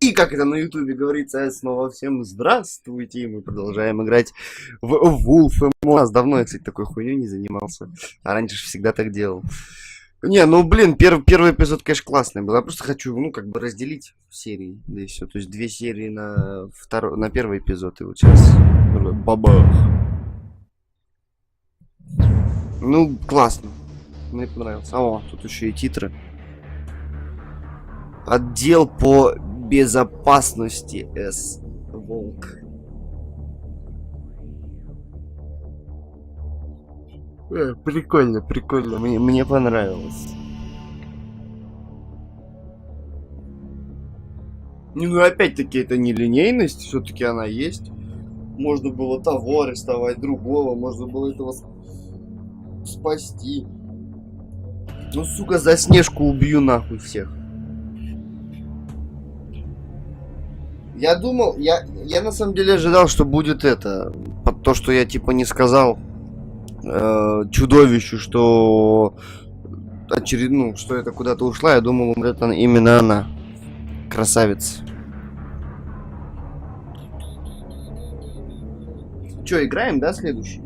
И как это на ютубе говорится, снова всем здравствуйте. И мы продолжаем играть в Wolf Among Us. Давно я, кстати, такой хуйней не занимался. А раньше всегда так делал. Не, ну блин, первый эпизод, конечно, классный был. Я просто хочу, ну, как бы разделить серии. Да и все. То есть 2 серии на первый эпизод. И вот сейчас бабах. Ну, классно. Мне понравилось. О, тут еще и титры. Отдел по безопасности С. Волк. Прикольно, прикольно. Мне понравилось. Ну, опять-таки, это не линейность. Все-таки она есть. Можно было того арестовать, другого. Можно было этого спасти. Ну, сука, за Снежку убью нахуй всех. Я думал, я на самом деле ожидал, что будет это. Под то, что я типа не сказал чудовищу, что очередную, что это куда-то ушла. Я думал, умрет именно она. Красавица. Че, играем, да, следующий?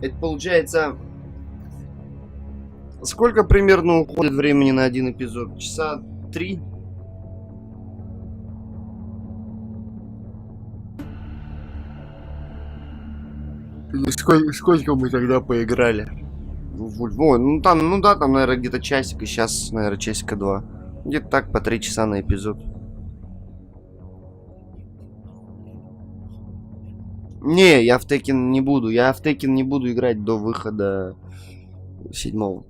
Это получается... Сколько примерно уходит времени на один эпизод? Часа 3? Или сколько мы тогда поиграли? Ой, ну там, ну да, там, наверное, где-то часик, и сейчас, наверное, часика 2. Где-то так, по 3 часа на эпизод. Не, я в Текен не буду. Я в Текен не буду играть до выхода 7-го.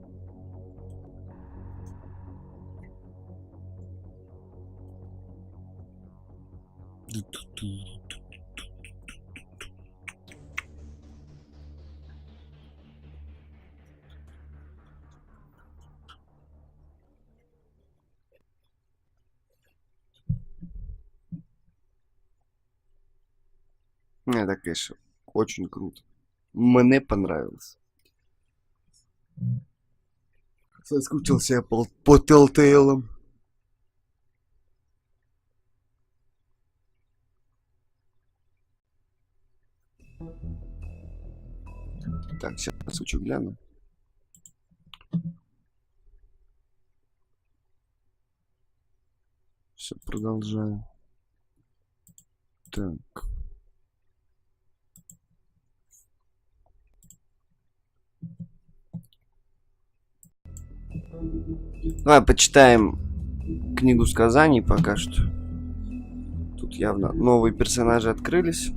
Это, конечно, очень круто. Мне понравилось. Соскучился я по Telltale. Так, сейчас хочу гляну. Все, продолжаю. Так. Давай почитаем книгу сказаний пока что. Тут явно новые персонажи открылись.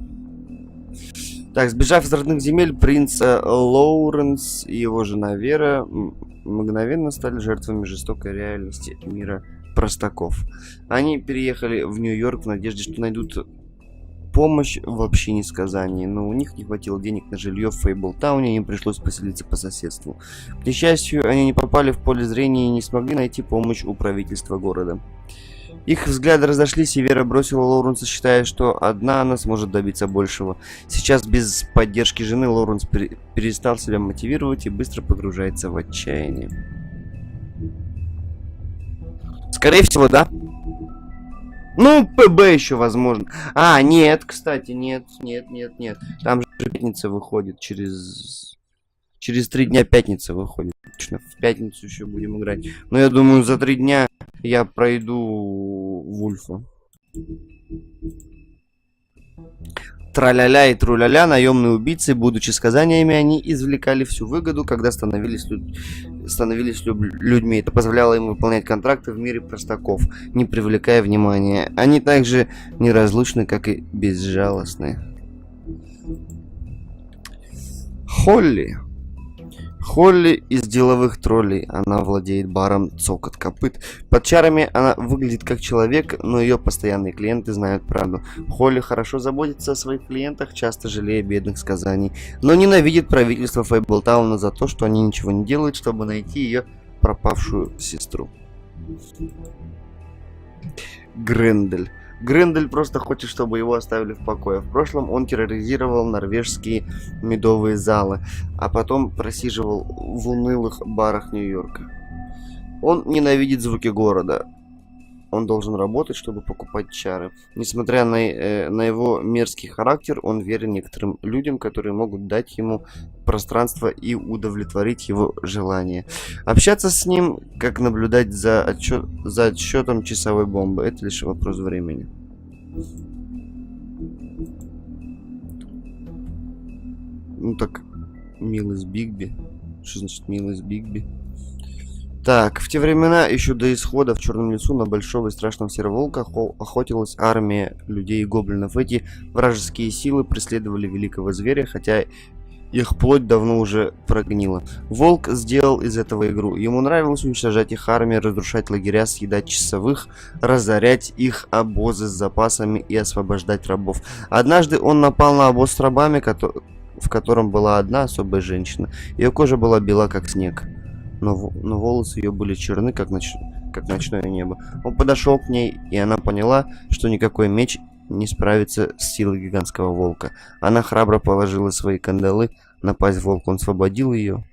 Так, сбежав из родных земель, принц Лоуренс и его жена Вера мгновенно стали жертвами жестокой реальности мира простаков. Они переехали в Нью-Йорк в надежде, что найдут помощь в общине сказаний, но у них не хватило денег на жилье в Фейблтауне, и им пришлось поселиться по соседству. К несчастью, они не попали в поле зрения и не смогли найти помощь у правительства города. Их взгляды разошлись, и Вера бросила Лоуренса, считая, что одна она сможет добиться большего. Сейчас без поддержки жены Лоуренс перестал себя мотивировать и быстро погружается в отчаяние. Скорее всего, да. Ну, ПБ еще возможно. А, нет, кстати, нет. Там же пятница выходит через 3 дня пятница выходит. Точно, в пятницу еще будем играть. Но я думаю, за 3 дня я пройду Вульфа. Траля-ля и тру-ля-ля, наемные убийцы, будучи сказаниями, они извлекали всю выгоду, когда становились людьми. Это позволяло им выполнять контракты в мире простаков, не привлекая внимания. Они также неразлучны, как и безжалостны. Холли из деловых троллей. Она владеет баром «Цокот копыт». Под чарами она выглядит как человек, но ее постоянные клиенты знают правду. Холли хорошо заботится о своих клиентах, часто жалея бедных сказаний, но ненавидит правительство Фейблтауна за то, что они ничего не делают, чтобы найти ее пропавшую сестру. Грендель. Грендель просто хочет, чтобы его оставили в покое. В прошлом он терроризировал норвежские медовые залы, а потом просиживал в унылых барах Нью-Йорка. Он ненавидит звуки города. Он должен работать, чтобы покупать чары. Несмотря на его мерзкий характер, он верен некоторым людям, которые могут дать ему пространство и удовлетворить его желания. Общаться с ним, как наблюдать за отсчетом часовой бомбы, это лишь вопрос времени. Ну так, милый с Бигби. Что значит милый с Бигби? Так, в те времена, еще до исхода в Черном лесу на большого и страшного серого-волка охотилась армия людей и гоблинов. Эти вражеские силы преследовали великого зверя, хотя их плоть давно уже прогнила. Волк сделал из этого игру. Ему нравилось уничтожать их армии, разрушать лагеря, съедать часовых, разорять их обозы с запасами и освобождать рабов. Однажды он напал на обоз с рабами, в котором была одна особая женщина. Ее кожа была бела, как снег. Но волосы ее были черны, как ночное небо. Он подошел к ней, и она поняла, что никакой меч не справится с силой гигантского волка. Она храбро положила свои кандалы на пасть волка. Он освободил ее.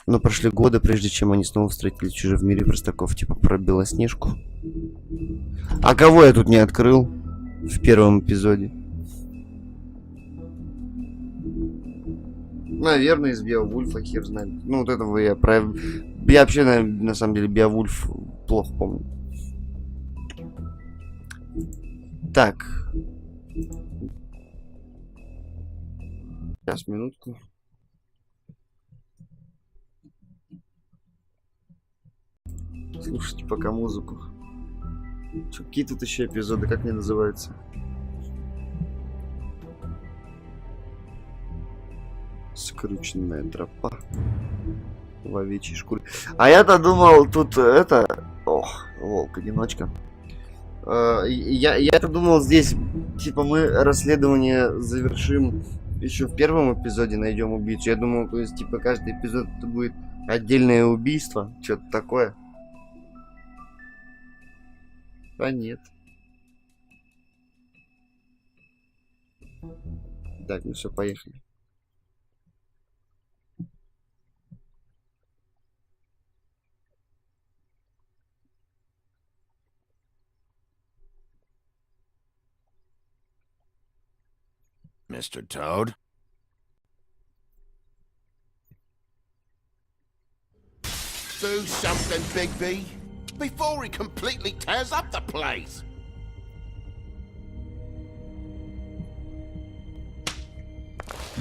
Но прошли годы, прежде чем они снова встретились уже в мире простаков, типа про Белоснежку. А кого я тут не открыл в первом эпизоде? Наверное, из Беовульфа, хер знает. Ну, вот этого я вообще, на самом деле, Беовульф плохо помню. Так. Сейчас, минутку. Слушайте пока музыку. Чё, какие тут еще эпизоды, как они называются? Скрюченная тропа в овечьей шкуре. А я-то думал, тут это... Ох, волк-одиночка. Я-то думал, здесь, типа, мы расследование завершим еще в первом эпизоде, найдем убийцу. Я думал, то есть, типа, каждый эпизод это будет отдельное убийство. Что-то такое. А нет. Так, ну все, поехали. Mr. Toad? Do something, Bigby, before he completely tears up the place!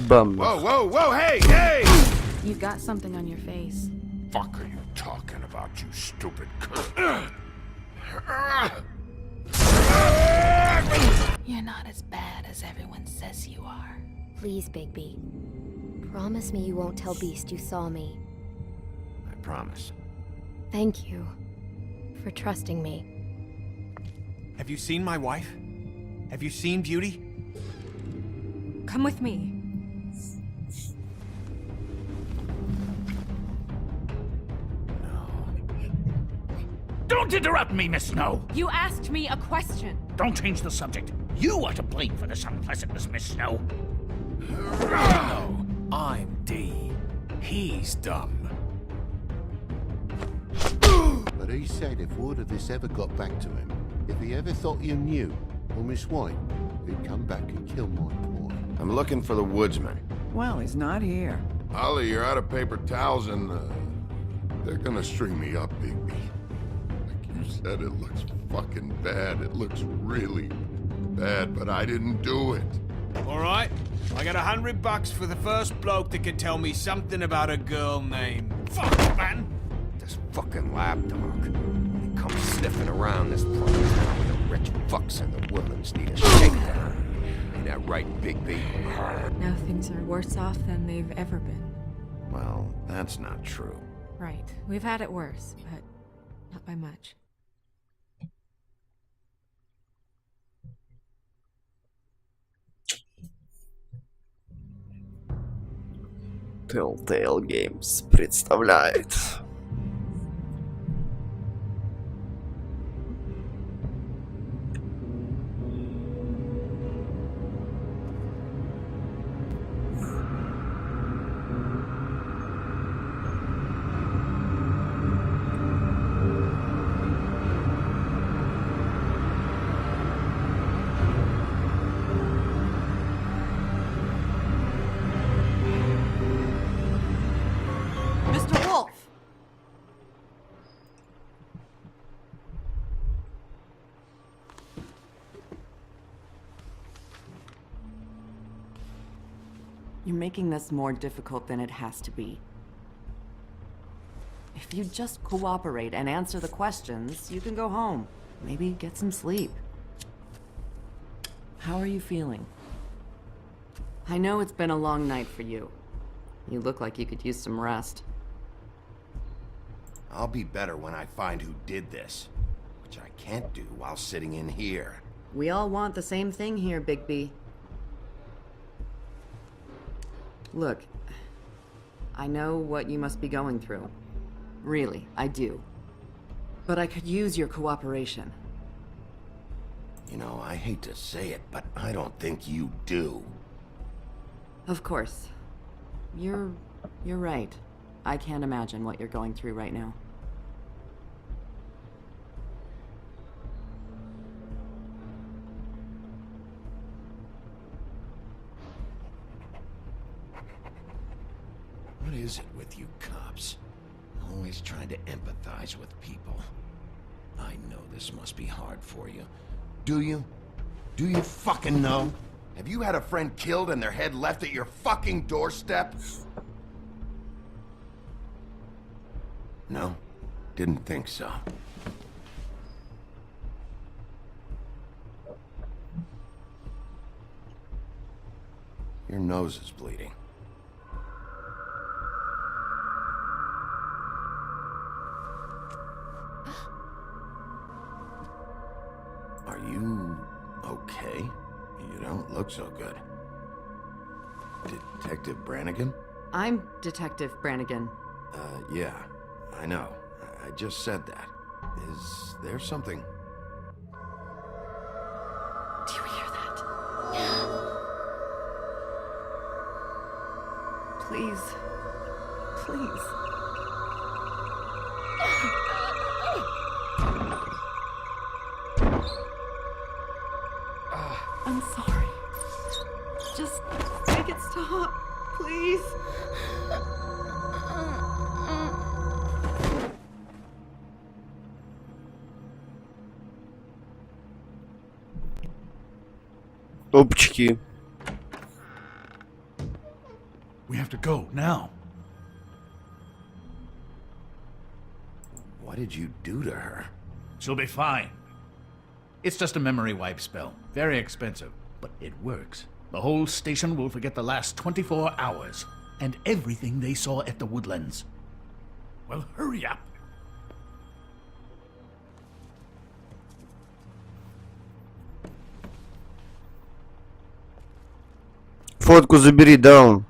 Bum. Whoa, whoa, whoa, hey, hey! You've got something on your face. Fuck are you talking about, you stupid You're not as bad as everyone says you are. Please, Bigby. Promise me you won't tell Beast you saw me. I promise. Thank you for trusting me. Have you seen my wife? Have you seen Beauty? Come with me. Don't interrupt me, Miss Snow! You asked me a question. Don't change the subject. You are to blame for this unpleasantness, Miss Snow. No, I'm D. He's dumb. But he said if word of this ever got back to him, if he ever thought you knew, or Miss White, he'd come back and kill my boy. I'm looking for the woodsman. Well, he's not here. Ollie, you're out of paper towels and they're gonna string me up, Bigby. Like you said, it looks fucking bad. It looks really bad, but I didn't do it. All right, I got $100 for the first bloke that can tell me something about a girl named... Fuck it, man! This fucking lapdog. He comes sniffing around this part of town with the rich fucks and the woodlands need a shakedown. Ain't that right, Bigby? Now things are worse off than they've ever been. Well, that's not true. Right. We've had it worse, but not by much. Telltale Games представляет. You're making this more difficult than it has to be. If you just cooperate and answer the questions, you can go home. Maybe get some sleep. How are you feeling? I know it's been a long night for you. You look like you could use some rest. I'll be better when I find who did this, which I can't do while sitting in here. We all want the same thing here, Bigby. Look, I know what you must be going through. Really, I do. But I could use your cooperation. You know, I hate to say it, but I don't think you do. Of course. You're right. I can't imagine what you're going through right now. What is it with you cops? Always trying to empathize with people. I know this must be hard for you. Do you? Do you fucking know? Have you had a friend killed and their head left at your fucking doorstep? No? Didn't think so. Your nose is bleeding. Are you okay? You don't look so good. Detective Brannigan? I'm Detective Brannigan. Yeah, I know. I just said that. Is there something? Do you hear that? Please. Please. I'm sorry. Just make it stop, please. Опачки. We have to go now. What did you do to her? She'll be fine. It's just a memory wipe spell. Very expensive, but it works. The whole station will forget the last 24 hours and everything they saw at the Woodlands. Well, hurry up. Фотку забери, даун.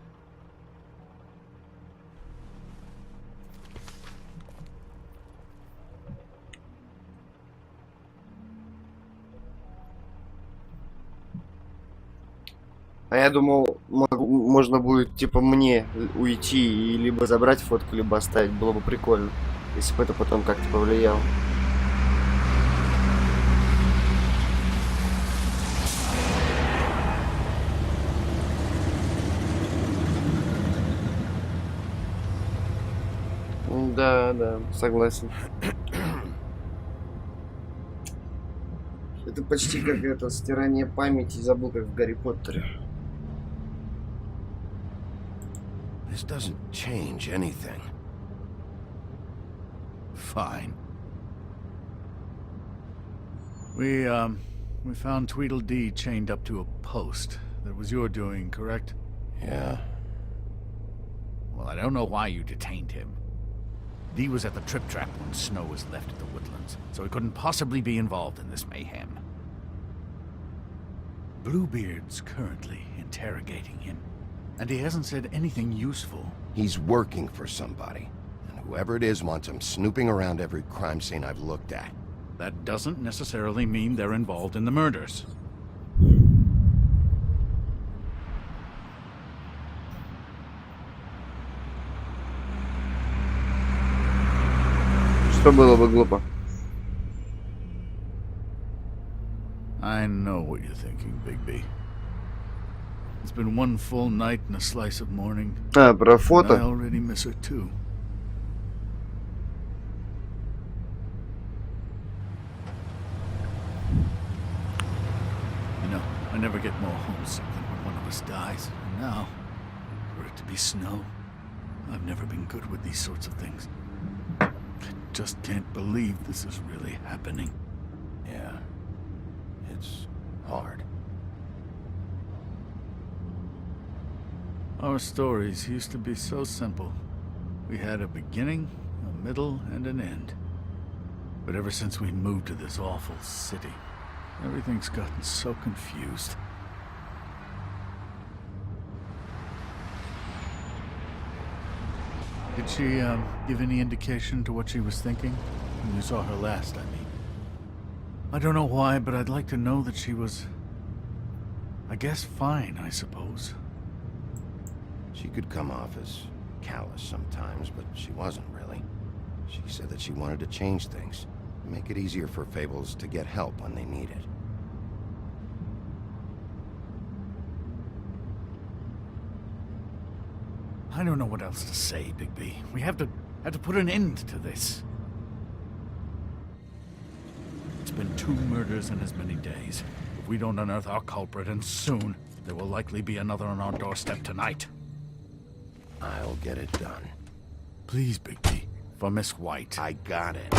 А я думал, можно будет, типа, мне уйти и либо забрать фотку, либо оставить. Было бы прикольно, если бы это потом как-то повлияло. Да, да, согласен. Это почти как это стирание памяти, забыл, как в Гарри Поттере. This doesn't change anything. Fine. We found Tweedledee chained up to a post. That was your doing, correct? Yeah. Well, I don't know why you detained him. Dee was at the Trip Trap when Snow was left at the Woodlands, so he couldn't possibly be involved in this mayhem. Bluebeard's currently interrogating him, and he hasn't said anything useful. He's working for somebody, and whoever it is wants him snooping around every crime scene I've looked at. That doesn't necessarily mean they're involved in the murders. Что было бы глупо. I know what you're thinking, Bigby. It's been one full night and a slice of morning. А, про I фото. already miss her too. You know, I never get more homesick than when one of us dies. And now, for it to be snow. I've never been good with these sorts of things. I just can't believe this is really happening. Yeah. It's hard. Our stories used to be so simple. We had a beginning, a middle, and an end. But ever since we moved to this awful city, everything's gotten so confused. Did she, give any indication to what she was thinking? When you saw her last, I mean. I don't know why, but I'd like to know that she was... I guess fine, I suppose. She could come off as callous sometimes, but she wasn't really. She said that she wanted to change things, make it easier for Fables to get help when they need it. I don't know what else to say, Bigby. We have to put an end to this. It's been 2 murders in as many days. If we don't unearth our culprit, and soon, there will likely be another on our doorstep tonight. I'll get it done. Please, Bigby. For Miss White. I got it.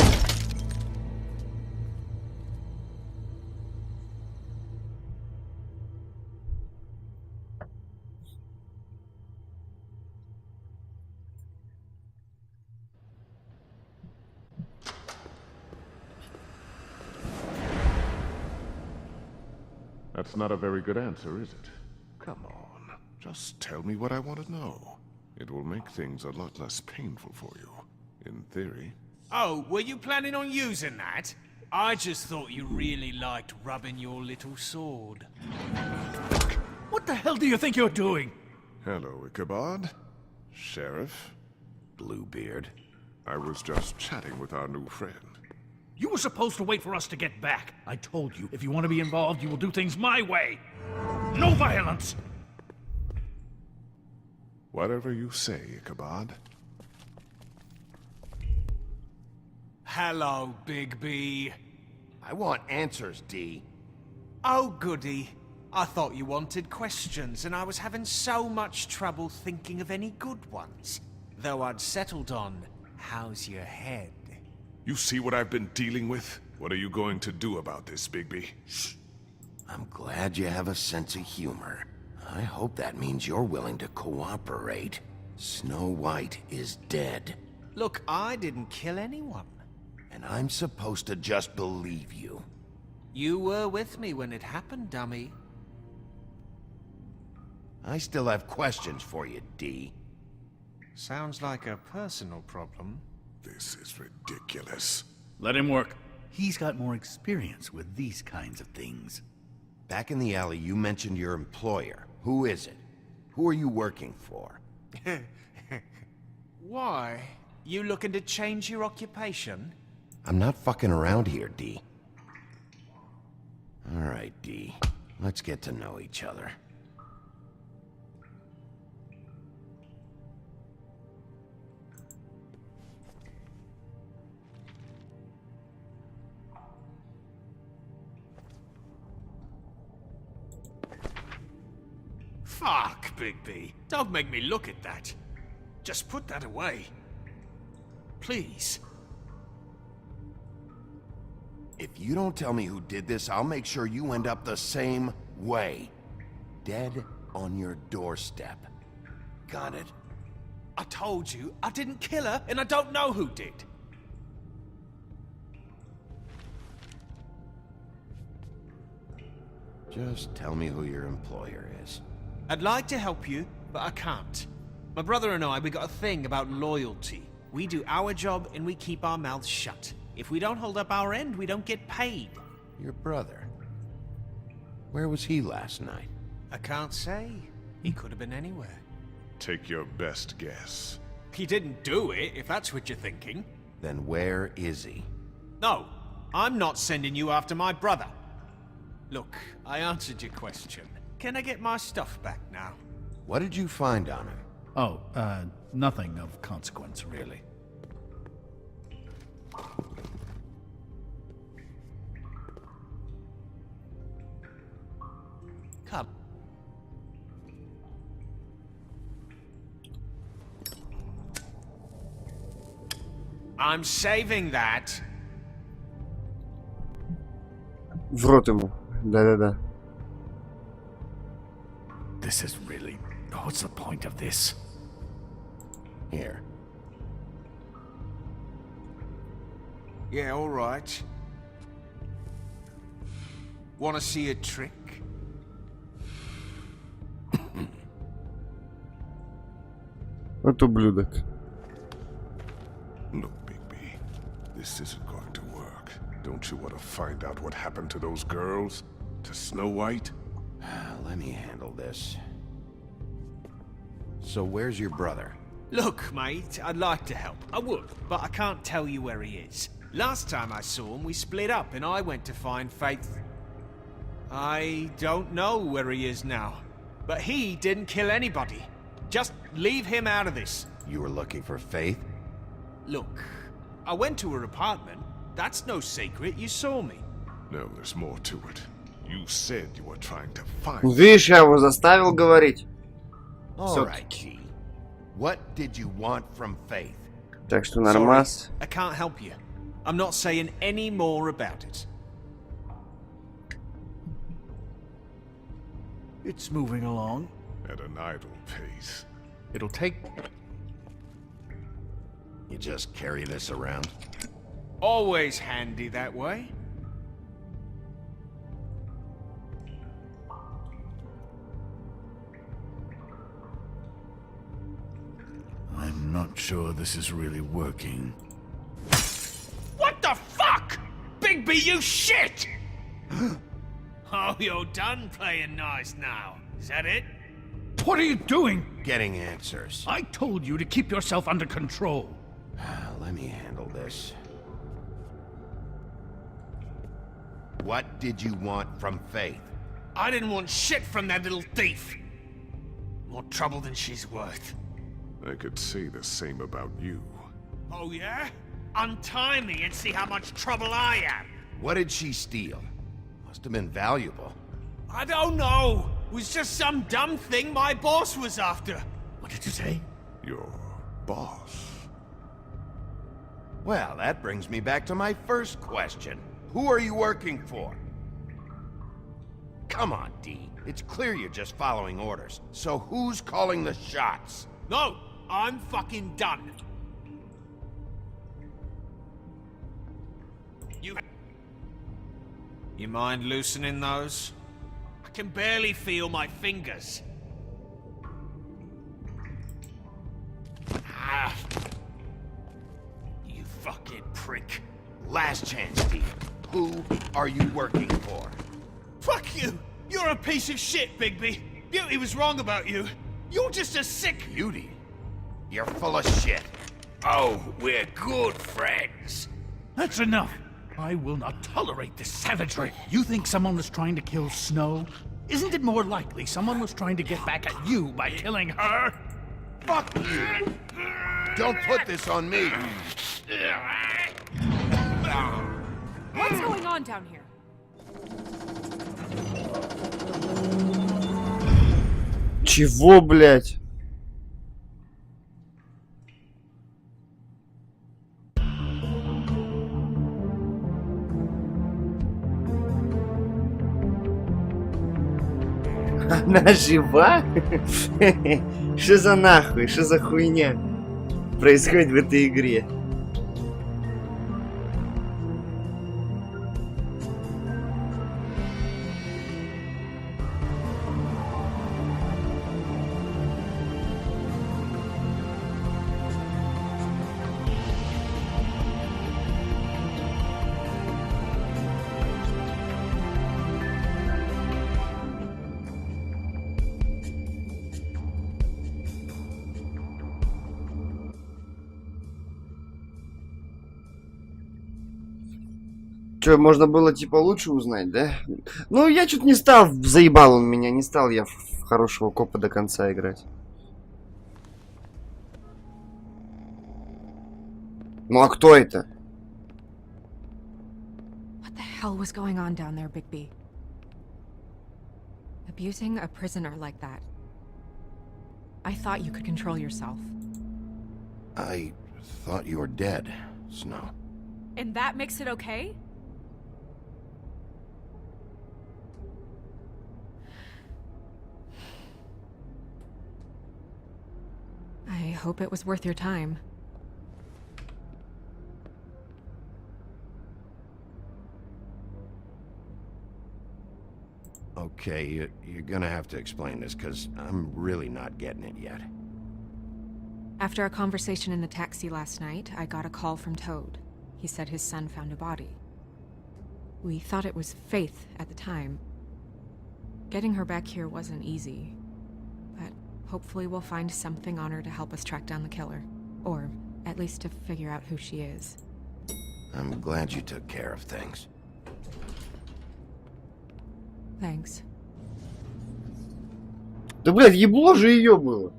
That's not a very good answer, is it? Come on, just tell me what I want to know. It will make things a lot less painful for you, in theory. Oh, were you planning on using that? I just thought you really liked rubbing your little sword. What the hell do you think you're doing? Hello, Ichabod. Sheriff. Bluebeard. I was just chatting with our new friend. You were supposed to wait for us to get back. I told you, if you want to be involved, you will do things my way. No violence! Whatever you say, Ichabod. Hello, Bigby. I want answers, D. Oh, goody. I thought you wanted questions, and I was having so much trouble thinking of any good ones. Though I'd settled on, how's your head? You see what I've been dealing with? What are you going to do about this, Bigby? Shh. I'm glad you have a sense of humor. I hope that means you're willing to cooperate. Snow White is dead. Look, I didn't kill anyone. And I'm supposed to just believe you. You were with me when it happened, dummy. I still have questions for you, D. Sounds like a personal problem. This is ridiculous. Let him work. He's got more experience with these kinds of things. Back in the alley, you mentioned your employer. Who is it? Who are you working for? Why? You looking to change your occupation? I'm not fucking around here, D. All right, D. Let's get to know each other. Fuck, Bigby. Don't make me look at that. Just put that away. Please. If you don't tell me who did this, I'll make sure you end up the same way. Dead on your doorstep. Got it? I told you, I didn't kill her, and I don't know who did. Just tell me who your employer is. I'd like to help you, but I can't. My brother and I, we got a thing about loyalty. We do our job and we keep our mouths shut. If we don't hold up our end, we don't get paid. Your brother? Where was he last night? I can't say. He could have been anywhere. Take your best guess. He didn't do it, if that's what you're thinking. Then where is he? No, I'm not sending you after my brother. Look, I answered your question. Can I get my stuff back now? What did you find on him? Oh, nothing of consequence, really. Come. I'm saving that. В рот ему. Да-да-да. This is really... What's the point of this? Here. Yeah, all right. Want to see a trick? Вот ублюдок. Look, Bigby, this isn't going to work. Don't you want to find out what happened to those girls? To Snow White? Let me handle this. So where's your brother? Look, mate, I'd like to help. I would, but I can't tell you where he is. Last time I saw him, we split up and I went to find Faith. I don't know where he is now, but he didn't kill anybody. Just leave him out of this. You were looking for Faith? Look, I went to her apartment. That's no secret, you saw me. No, there's more to it. You said you were trying to find... Видишь, я его заставил говорить. All right, G. What did you want from Faith? Так что Sorry, нормас. I can't help you. I'm not saying any more about it. It's moving along. At an idle pace. It'll take... You just carry this around? Always handy that way. I'm not sure this is really working. What the fuck? Bigby, you shit! Oh, you're done playing nice now. Is that it? What are you doing? Getting answers. I told you to keep yourself under control. Let me handle this. What did you want from Faith? I didn't want shit from that little thief. More trouble than she's worth. I could say the same about you. Oh, yeah? Untie me and see how much trouble I am. What did she steal? Must have been valuable. I don't know. It was just some dumb thing my boss was after. What did you say? Your boss. Well, that brings me back to my first question. Who are you working for? Come on, D. It's clear you're just following orders. So who's calling the shots? No, I'm fucking done. You mind loosening those? I can barely feel my fingers. Ah. You fucking prick. Last chance, D. Who are you working for? Fuck you! You're a piece of shit, Bigby. Beauty was wrong about you. You're just a sick... Beauty? You're full of shit. Oh, we're good friends. That's enough. I will not tolerate this savagery. You think someone was trying to kill Snow? Isn't it more likely someone was trying to get back at you by killing her? Fuck you! Don't put this on me! What's going on down here? Чего, блядь? Она жива? Что за нахуй? Что за хуйня происходит в этой игре? Че, можно было типа лучше узнать, да? Ну, я что-то не стал, заебал он меня, не стал я в хорошего копа до конца играть. Ну, а кто это? What the hell was going on down there, Bigby? Abusing a prisoner like that. I thought you could control yourself. I thought you were dead. Snow. And that makes it okay? I hope it was worth your time. Okay, you're gonna have to explain this, because I'm really not getting it yet. After a conversation in the taxi last night, I got a call from Toad. He said his son found a body. We thought it was Faith at the time. Getting her back here wasn't easy, but hopefully we'll find something on her to help us track down the killer. Or at least to figure out who she is. I'm glad you took care of things. Thanks. Да, блядь, ебло же ее было.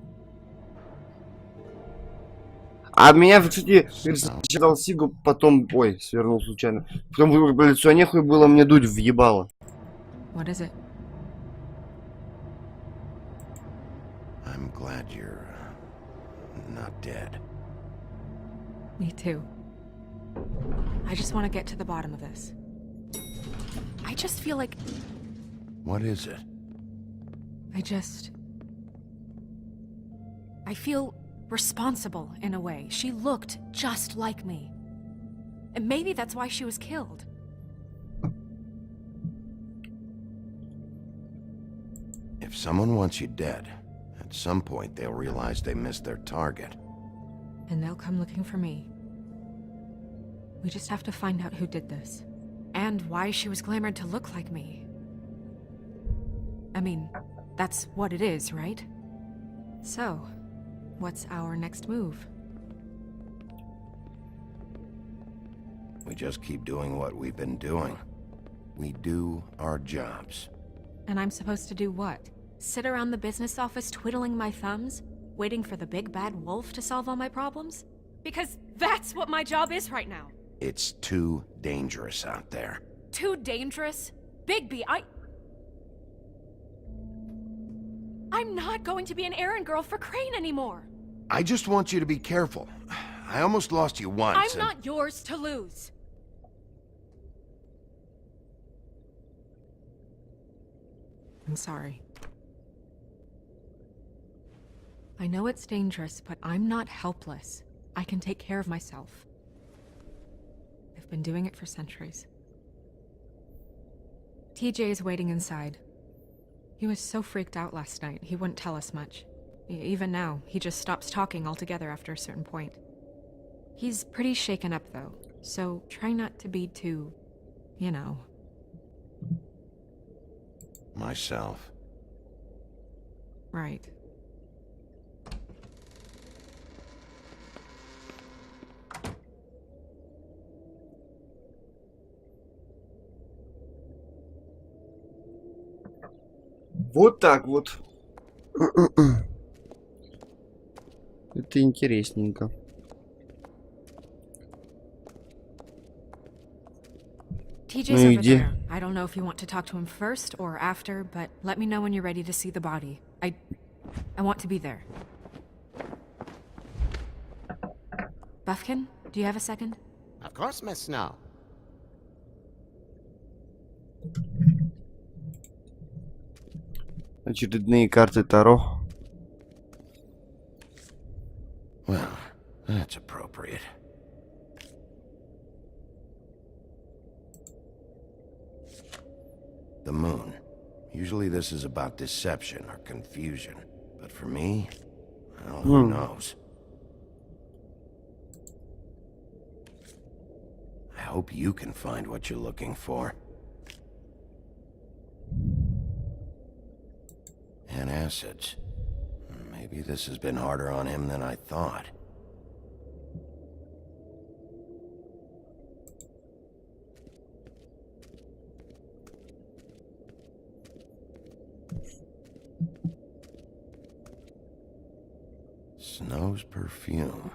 А меня, кстати, дал Сигу, потом... Ой, свернул случайно. Потом выбрал лицо, нехуй было мне дуть въебало. What is it? I'm glad you're not dead. Me too. I just want to get to the bottom of this. I just feel like... What is it? I feel responsible in a way. She looked just like me. And maybe that's why she was killed. If someone wants you dead, at some point they'll realize they missed their target. And they'll come looking for me. We just have to find out who did this. And why she was glamored to look like me. I mean, that's what it is, right? So, what's our next move? We just keep doing what we've been doing. We do our jobs. And I'm supposed to do what? Sit around the business office twiddling my thumbs, waiting for the big bad wolf to solve all my problems? Because that's what my job is right now. It's too dangerous out there. Too dangerous? Bigby, I'm not going to be an errand girl for Crane anymore. I just want you to be careful. I almost lost you once. I'm not yours to lose. I'm sorry. I know it's dangerous, but I'm not helpless. I can take care of myself. I've been doing it for centuries. TJ is waiting inside. He was so freaked out last night, he wouldn't tell us much. Even now, he just stops talking altogether after a certain point. He's pretty shaken up, though, so try not to be too, you know. Myself. Right. Вот так вот. Это интересненько. TJ's over there. I don't know if you want to talk to him first or after, but let me know when you're ready to see the body. I want to be there. Buffkin, do you have a second? Of course, Miss Snow. Очередные карты Таро. Well, that's appropriate. The moon. Usually this is about deception or confusion. But for me, well, who knows? I hope you can find what you're looking for. Acids. Maybe this has been harder on him than I thought. Snow's perfume.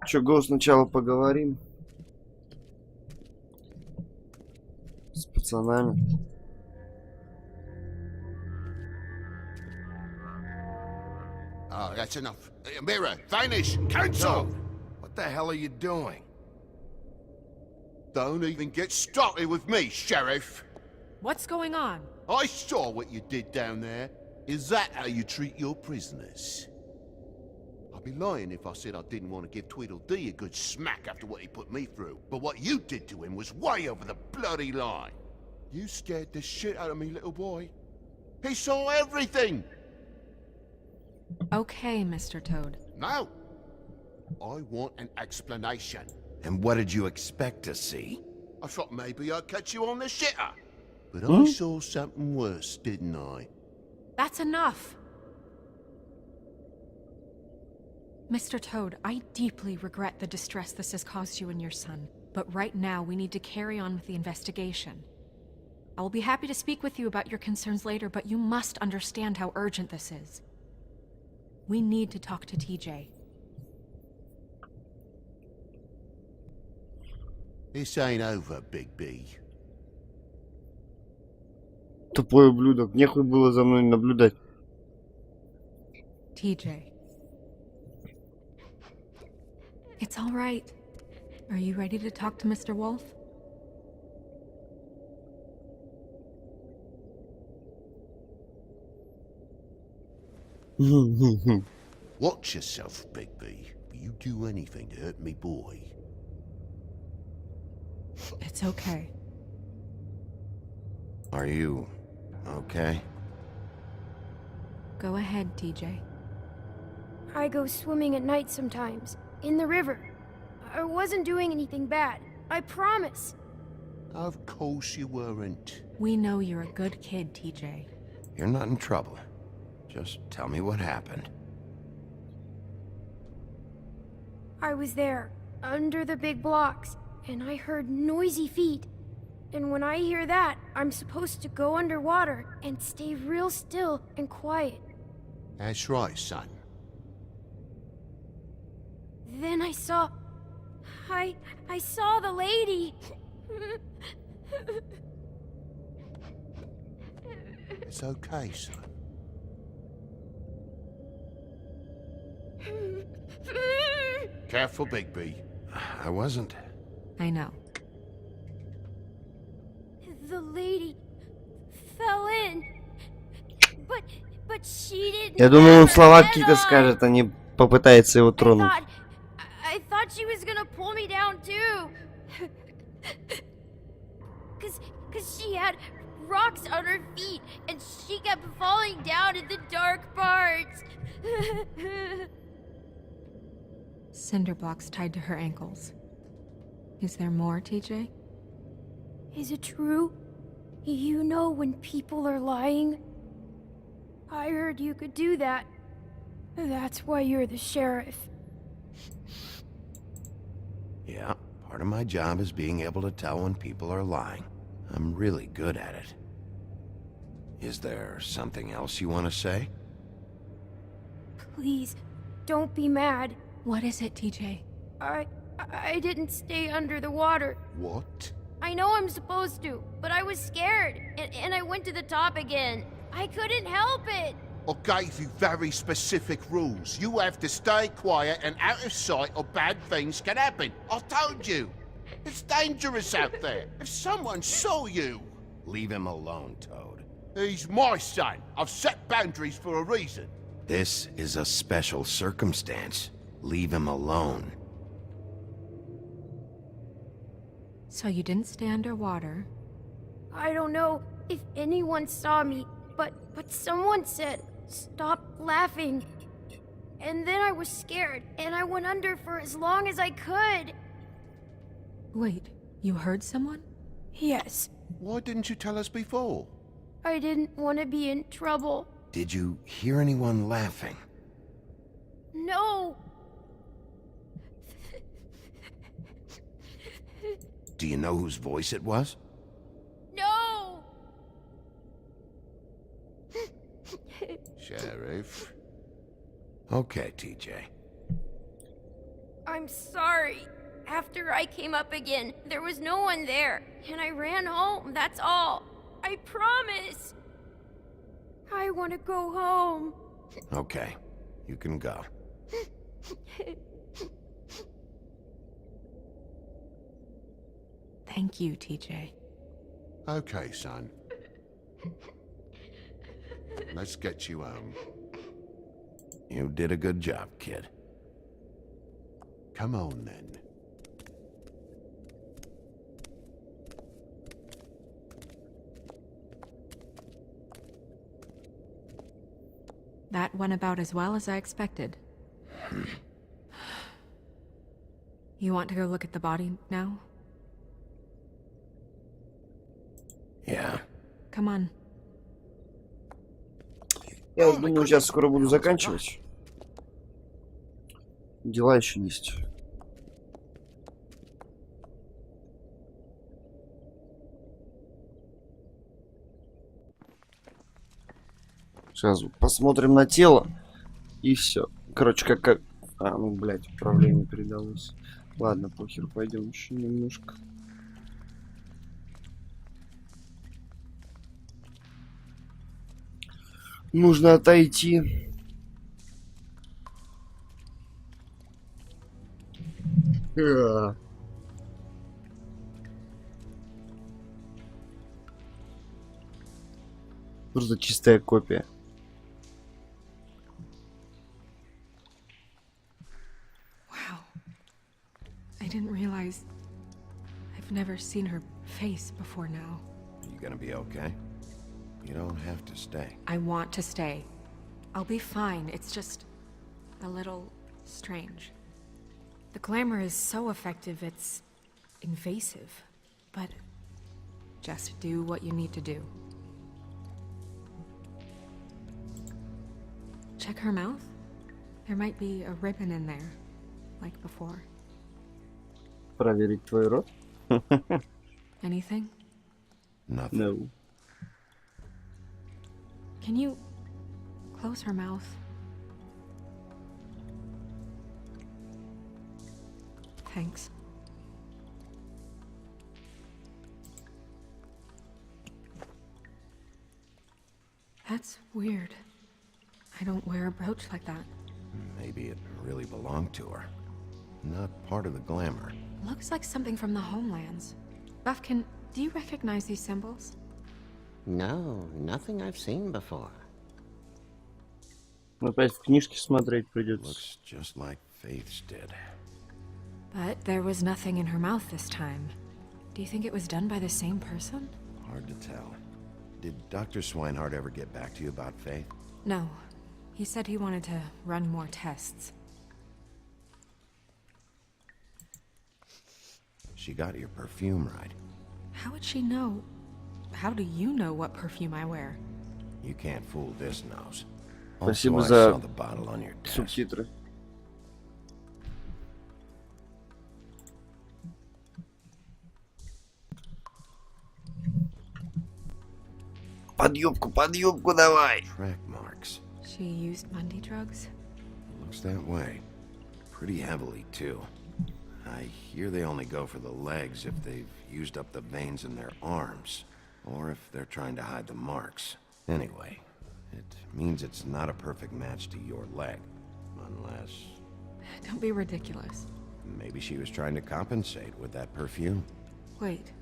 Чё, Го, сначала поговорим с пацанами. Oh, that's enough. Mirror, vanish, cancel! What the hell are you doing? Don't even get started with me, Sheriff. What's going on? I saw what you did down there. Is that how you treat your prisoners? I'd be lying if I said I didn't want to give Tweedledee a good smack after what he put me through. But what you did to him was way over the bloody line. You scared the shit out of me, little boy. He saw everything! Okay, Mr. Toad. No! I want an explanation. And what did you expect to see? I thought maybe I'd catch you on the shitter. But I saw something worse, didn't I? That's enough! Mr. Toad, I deeply regret the distress this has caused you and your son. But right now, we need to carry on with the investigation. I will be happy to speak with you about your concerns later, but you must understand how urgent this is. We need to talk to TJ. This ain't over, Big B. Тупой ублюдок. Нехуй было за мной наблюдать. TJ. It's all right. Are you ready to talk to Mr. Wolf? Watch yourself, Big B. You do anything to hurt me, boy. It's okay. Are you okay? Go ahead, TJ. I go swimming at night sometimes, in the river. I wasn't doing anything bad, I promise. Of course you weren't. We know you're a good kid, TJ. You're not in trouble. Just tell me what happened. I was there, under the big blocks, and I heard noisy feet. And when I hear that, I'm supposed to go underwater and stay real still and quiet. That's right, son. Then I saw... I saw the lady. It's okay, son. Careful, Big B. I wasn't. I know. The lady fell in. But she didn't. Я думал, он have her слова head какие-то on. скажет, а не попытается его тронуть. I thought she was gonna pull me down too. Cause she had rocks on her feet and she kept falling down in the dark parts. Cinder blocks tied to her ankles. Is there more, TJ? Is it true? You know when people are lying? I heard you could do that. That's why you're the sheriff. Yeah, part of my job is being able to tell when people are lying. I'm really good at it. Is there something else you want to say? Please, don't be mad. What is it, TJ? I didn't stay under the water. What? I know I'm supposed to, but I was scared, and I went to the top again. I couldn't help it. I gave you very specific rules. You have to stay quiet and out of sight or bad things can happen. I told you. It's dangerous out there. If someone saw you... Leave him alone, Toad. He's my son. I've set boundaries for a reason. This is a special circumstance. Leave him alone. So you didn't stay underwater? I don't know if anyone saw me, but someone said, "Stop laughing." And then I was scared, and I went under for as long as I could. Wait, you heard someone? Yes. Why didn't you tell us before? I didn't want to be in trouble. Did you hear anyone laughing? No. Do you know whose voice it was? No. Sheriff. Okay, TJ. I'm sorry. After I came up again, there was no one there, and I ran home, that's all. I promise. I want to go home. Okay. You can go. Thank you, TJ. Okay, son. Let's get you home. You did a good job, kid. Come on, then. That went about as well as I expected. You want to go look at the body now? Yeah. Come on. Я думаю, сейчас скоро буду заканчивать. Дела еще есть. Сейчас посмотрим на тело. И все. Короче, как... А, ну, блядь, управление передалось. Ладно, похер, пойдем еще немножко. Нужно отойти. Просто чистая копия. Wow. I didn't realize I've never seen her face before now. Are you gonna be okay? You don't have to stay. I want to stay. I'll be fine. It's just a little strange. The glamour is so effective, it's invasive. But just do what you need to do. Check her mouth. There might be a ribbon in there, like before. Проверить твой рот? Anything? Nothing. No. Can you close her mouth? Thanks. That's weird. I don't wear a brooch like that. Maybe it really belonged to her. Not part of the glamour. Looks like something from the homelands. Buffkin, do you recognize these symbols? No, nothing I've seen before. Опять в книжке смотреть придется. Looks just like Faith's did. But there was nothing in her mouth this time. Do you think it was done by the same person? Hard to tell. Did Dr. Swinehart ever get back to you about Faith? No. He said he wanted to run more tests. She got your perfume right. How would she know? How do you know what perfume I wear? You can't fool this nose. Спасибо Also, I за saw the bottle on your desk. субтитры. Под юбку давай. Track marks. She used Mundy drugs? Looks that way. Pretty heavily, too. I hear they only go for the legs if they've used up the veins in their arms, or if they're trying to hide the marks. Anyway, it means it's not a perfect match to your leg, unless... Don't be ridiculous. Maybe she was trying to compensate with that perfume. Wait.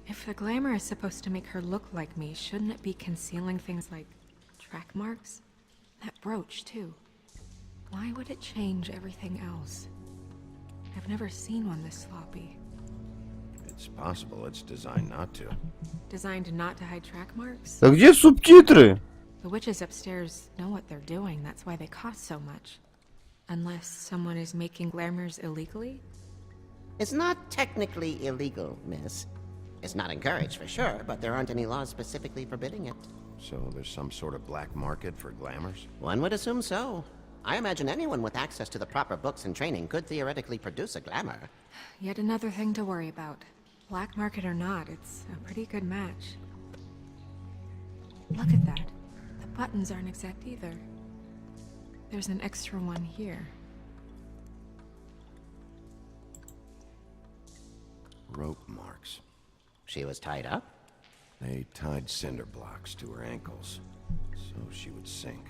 If the glamour is supposed to make her look like me, shouldn't it be concealing things like track marks? That brooch, too. Why would it change everything else? I've never seen one this sloppy. It's possible it's designed not to. Designed not to hide track marks? А где субтитры? The witches upstairs know what they're doing, that's why they cost so much. Unless someone is making glamours illegally? It's not technically illegal, miss. It's not encouraged for sure, but there aren't any laws specifically forbidding it. So there's some sort of black market for glamours? One would assume so. I imagine anyone with access to the proper books and training could theoretically produce a glamour. Yet another thing to worry about. Black market or not, it's a pretty good match. Look at that. The buttons aren't exact either. There's an extra one here. Rope marks. She was tied up? They tied cinder blocks to her ankles, so she would sink.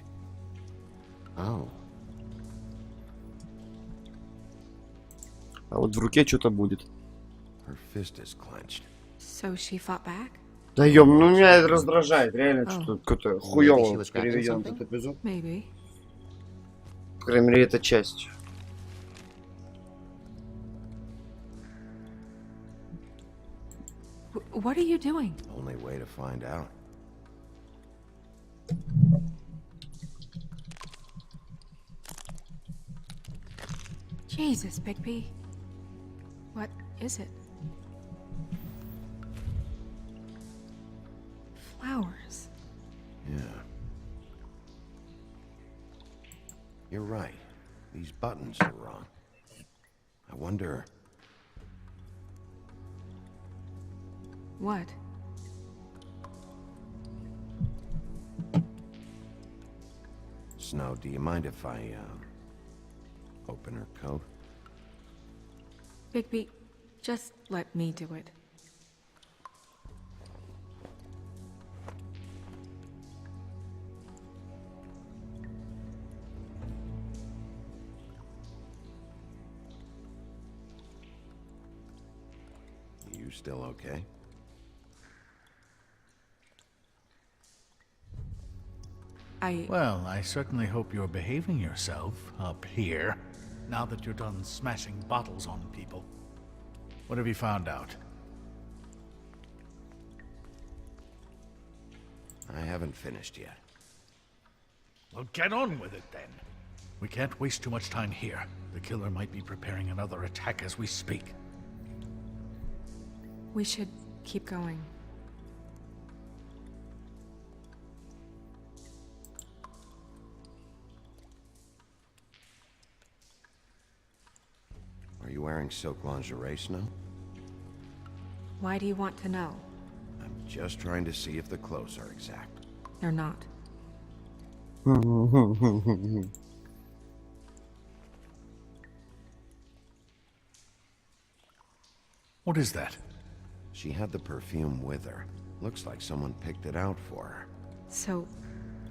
Oh. А вот в руке что-то будет. Her fist is clenched. So she fought back? Да ём, ну меня это раздражает, реально, Oh. что какой-то Maybe she хуёво was переведен grabbing этот эпизод. Maybe. По крайней мере, эта часть. What are you doing? Only way to find out. Jesus, Bigby. What is it? Flowers. Yeah. You're right. These buttons are wrong. I wonder... What? Snow, do you mind if I, open her coat? Bigby, just let me do it. You still okay? Well, I certainly hope you're behaving yourself up here, now that you're done smashing bottles on people. What have you found out? I haven't finished yet. Well, get on with it then. We can't waste too much time here. The killer might be preparing another attack as we speak. We should keep going. Are you wearing silk lingerie, Snow? Why do you want to know? I'm just trying to see if the clothes are exact. They're not. What is that? She had the perfume with her. Looks like someone picked it out for her. So,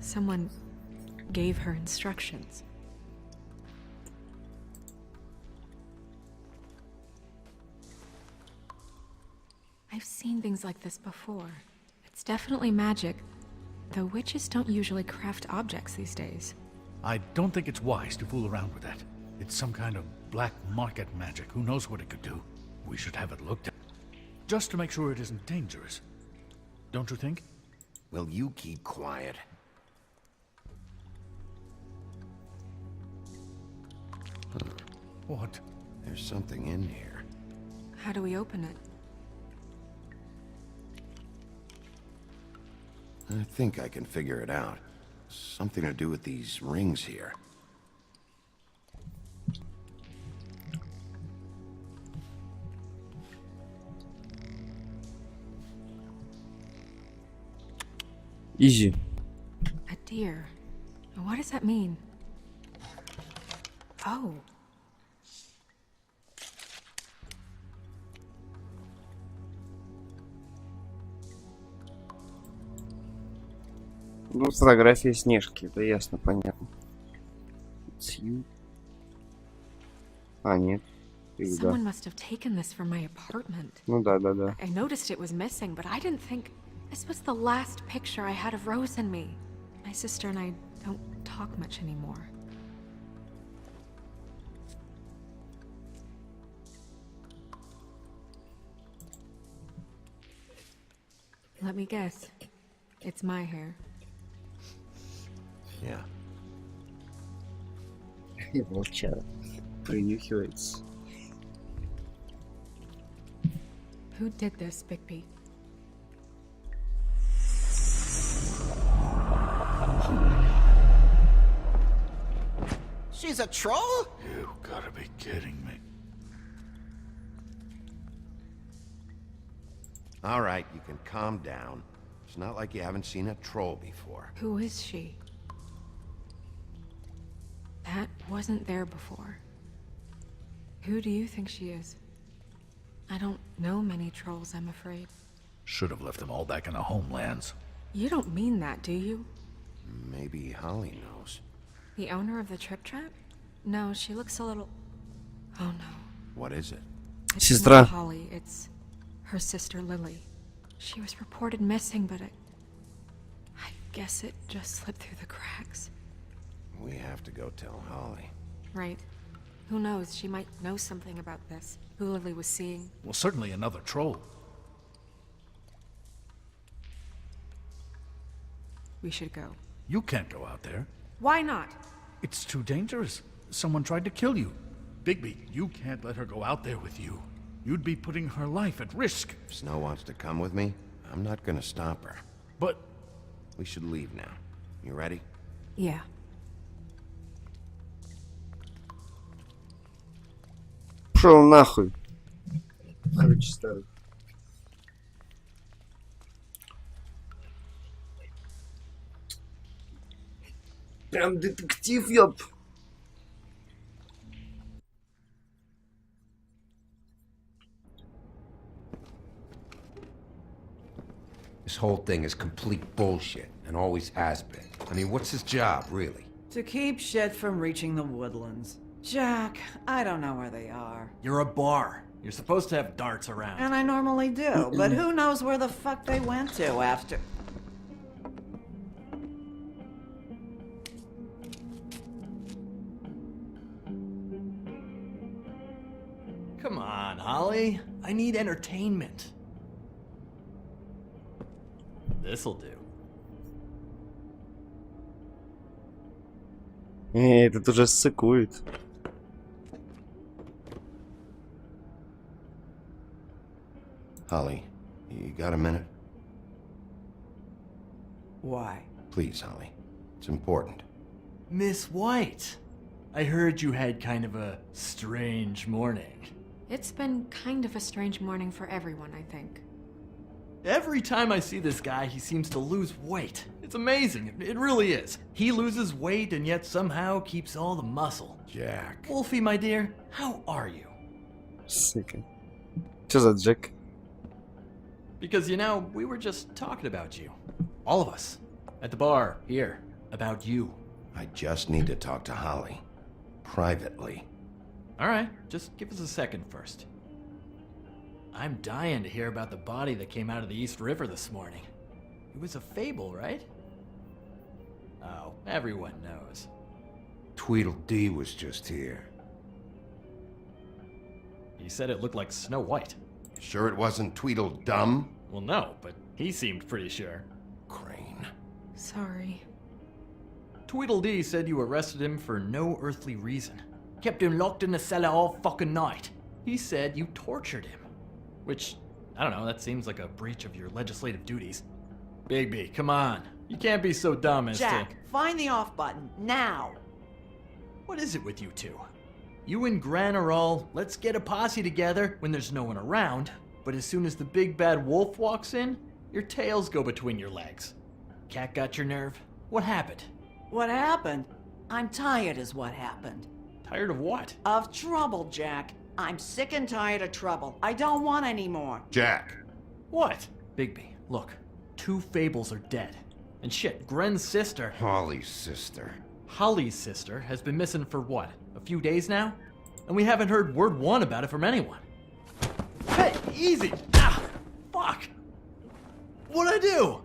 someone gave her instructions. I've seen things like this before. It's definitely magic, though witches don't usually craft objects these days. I don't think it's wise to fool around with that. It's some kind of black market magic. Who knows what it could do? We should have it looked at. Just to make sure it isn't dangerous. Don't you think? Will you keep quiet? What? There's something in here. How do we open it? I think I can figure it out. Something to do with these rings here. Easy. A deer. What does that mean? Oh. Ну, фотография Снежки, это ясно, понятно. А, нет. Someone must have taken this from my apartment. Ну да, да, да. I noticed it was missing, but I didn't think this was the last picture I had of Rose and me. My sister and I don't talk much anymore. Let me guess. It's my hair. Yeah. Молчат. Принюхивается. Who did this, Bigby? She's a troll? You gotta be kidding me. All right, you can calm down. It's not like you haven't seen a troll before. Who is she? That wasn't there before. Who do you think she is? I don't know many trolls, I'm afraid. Should have left them all back in the homelands. You don't mean that, do you? Maybe Holly knows. The owner of the Trip Trap? No, she looks a little... Oh no. What is it? It's Сестра. not Holly, it's her sister Lily. She was reported missing, but I guess it just slipped through the cracks. We have to go tell Holly. Right. Who knows, she might know something about this. Who Lily was seeing. Well, certainly another troll. We should go. You can't go out there. Why not? It's too dangerous. Someone tried to kill you. Bigby, you can't let her go out there with you. You'd be putting her life at risk. If Snow wants to come with me, I'm not gonna stop her. But... We should leave now. You ready? Yeah. Пошел нахуй. Короче, старый. Прям детектив, ёп. This whole thing is complete bullshit, and always has been. I mean, what's his job, really? To keep shit from reaching the woodlands. Jack, I don't know where they are. You're a bar. You're supposed to have darts around. And I normally do, but who knows where the fuck they went to after... Come on, Holly. I need entertainment. This'll do. Этот уже ссыкует. Holly, you got a minute? Why? Please, Holly. It's important. Miss White, I heard you had kind of a strange morning. It's been kind of a strange morning for everyone, I think. Every time I see this guy, he seems to lose weight. It's amazing. It really is. He loses weight and yet somehow keeps all the muscle. Jack. Wolfie, my dear, how are you? Сука. Что за Джек? Because, you know, we were just talking about you. All of us. At the bar, here. About you. I just need to talk to Holly. Privately. Alright, just give us a second first. I'm dying to hear about the body that came out of the East River this morning. It was a fable, right? Oh, everyone knows. Tweedledee was just here. He said it looked like Snow White. Sure it wasn't Tweedledum? Well, no, but he seemed pretty sure. Crane. Sorry. Tweedledee said you arrested him for no earthly reason. Kept him locked in the cellar all fucking night. He said you tortured him. Which, I don't know, that seems like a breach of your legislative duties. Bigby, come on. You can't be so dumb as Jack, find the off button, now! What is it with you two? You and Gran are all, let's get a posse together when there's no one around, but as soon as the big bad wolf walks in, your tails go between your legs. Cat got your nerve? What happened? What happened? I'm tired is what happened. Tired of what? Of trouble, Jack. I'm sick and tired of trouble. I don't want any more. Jack. What? Bigby, look. 2 fables are dead. And shit, Gren's sister... Holly's sister. Holly's sister has been missing for what? A few days now? And we haven't heard word one about it from anyone. Hey, easy! Ah, fuck! What'd I do?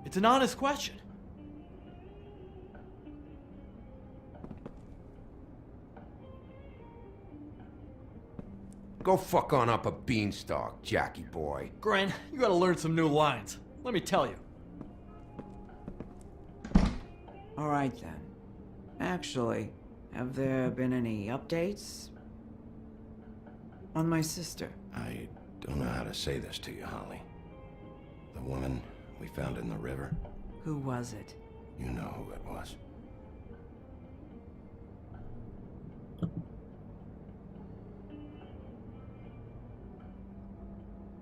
It's an honest question. Go fuck on up a beanstalk, Jackie boy. Gren, you gotta learn some new lines. Let me tell you. All right then. Actually, have there been any updates on my sister? I don't know how to say this to you, Holly. The woman we found in the river. Who was it? You know who it was.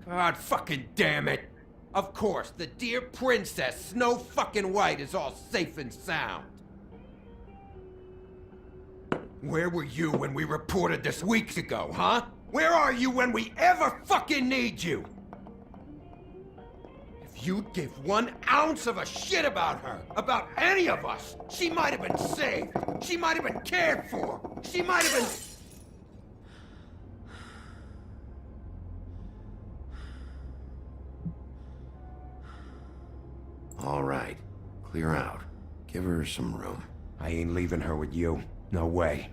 God fucking damn it! Of course, the dear princess, Snow fucking White, is all safe and sound. Where were you when we reported this weeks ago, huh? Where are you when we ever fucking need you? If you'd give 1 ounce of a shit about her, about any of us. She might have been saved. She might have been cared for. She might have been... All right, clear out. Give her some room. I ain't leaving her with you. No way.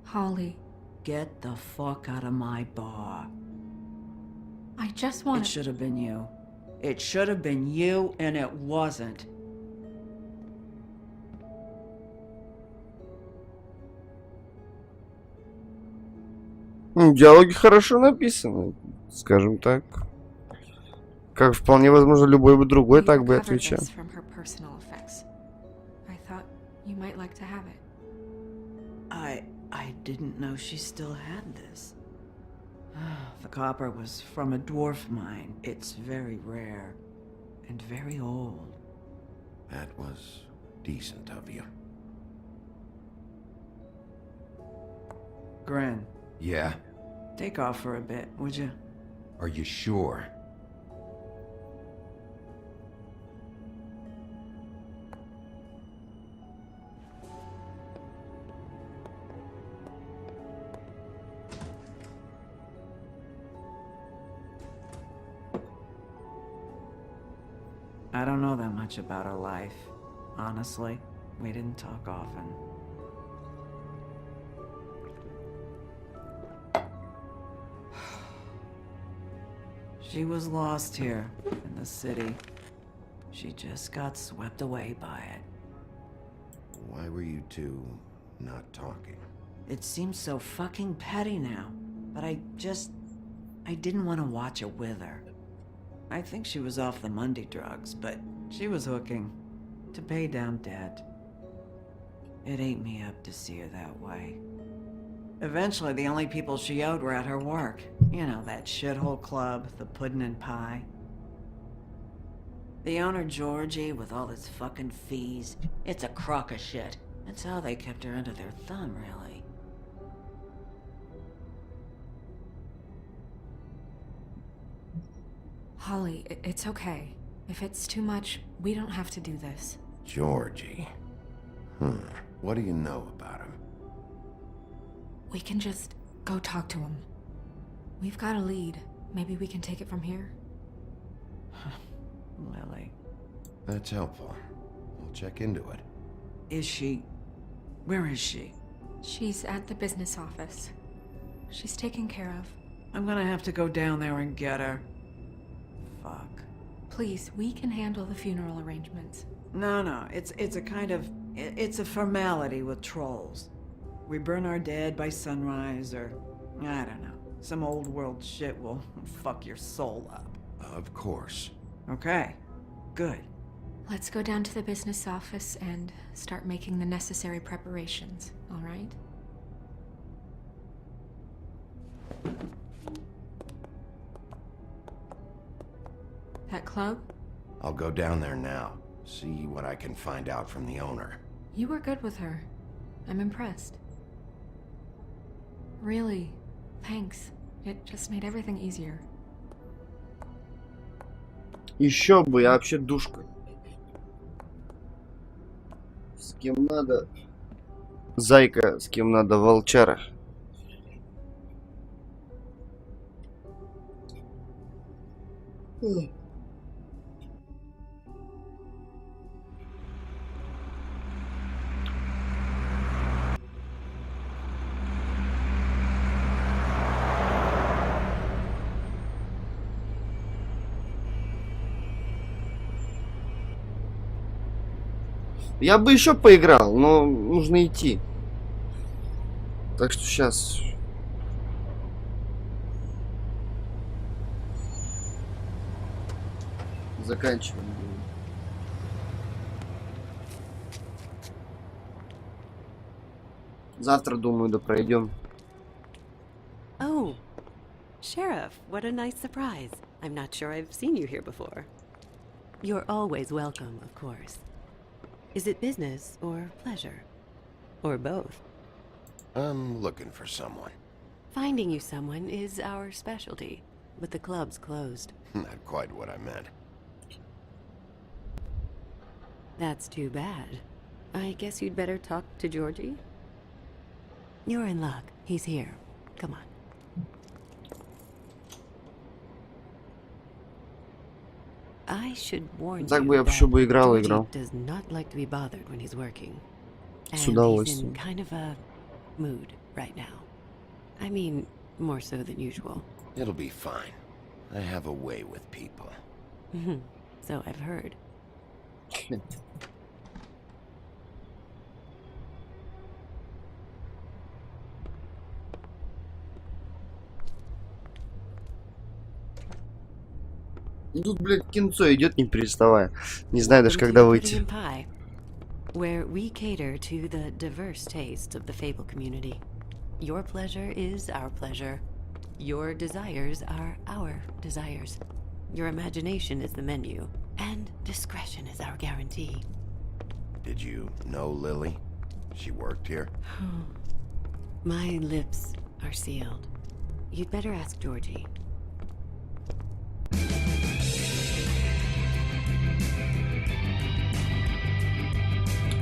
Holly, Get the fuck out of my bar. I just want It should have been you. It should have been you, and it wasn't. Диалоги хорошо написаны, скажем так. Как вполне возможно любой бы другой так бы отвечал. I didn't know she still had this. The copper was from a dwarf mine. It's very rare and very old. That was decent of you. Gren. Yeah? Take off for a bit, would you? Are you sure? I don't know that much about her life. Honestly, we didn't talk often. She was lost here in the city. She just got swept away by it. Why were you two not talking? It seems so fucking petty now, but I didn't want to watch it with her. I think she was off the Monday drugs, but she was hooking to pay down debt. It ate me up to see her that way. Eventually, the only people she owed were at her work. You know, that shithole club, the Puddin' and Pie. The owner, Georgie, with all his fucking fees, it's a crock of shit. That's how they kept her under their thumb, really. Holly, it's okay. If it's too much, we don't have to do this. Georgie. What do you know about him? We can just go talk to him. We've got a lead. Maybe we can take it from here? Lily. That's helpful. We'll check into it. Is she... Where is she? She's at the business office. She's taken care of. I'm gonna have to go down there and get her. Fuck. Please, we can handle the funeral arrangements. No, it's a kind of... It's a formality with trolls. We burn our dead by sunrise, or... I don't know. Some old world shit will fuck your soul up. Of course. Okay. Good. Let's go down to the business office and start making the necessary preparations, all right? That club? I'll go down there now. See what I can find out from the owner. You were good with her. I'm impressed. Really, thanks. It just made everything easier. Еще бы, я вообще душка. С кем надо? Зайка, с кем надо? Волчара. Я бы еще поиграл, но нужно идти. Так что сейчас. Заканчиваем. Завтра, думаю, да пройдем. Sheriff, what a nice surprise. I'm not sure I've seen you here before. You're always welcome, of course. Is it business or pleasure? Or both? I'm looking for someone. Finding you someone is our specialty, but the club's closed. Not quite what I meant. That's too bad. I guess you'd better talk to Georgie? You're in luck. He's here. Come on. I should warn Так you бы я that вообще бы играл. Georgie does not like to be bothered when he's working. С And he's in удовольствием. kind of a mood right now. I mean, more so than usual. It'll be fine. I have a way with people. So I've heard. И тут, блядь, кинцо идет, не переставая. Не знаю даже, когда выйти. Pie, where we cater to the diverse tastes of the Fable community. Your pleasure is our pleasure. Your desires are our desires. Your imagination is the menu, and discretion is our guarantee. Did you know Lily? She worked here? My lips are sealed. You'd better ask Georgie.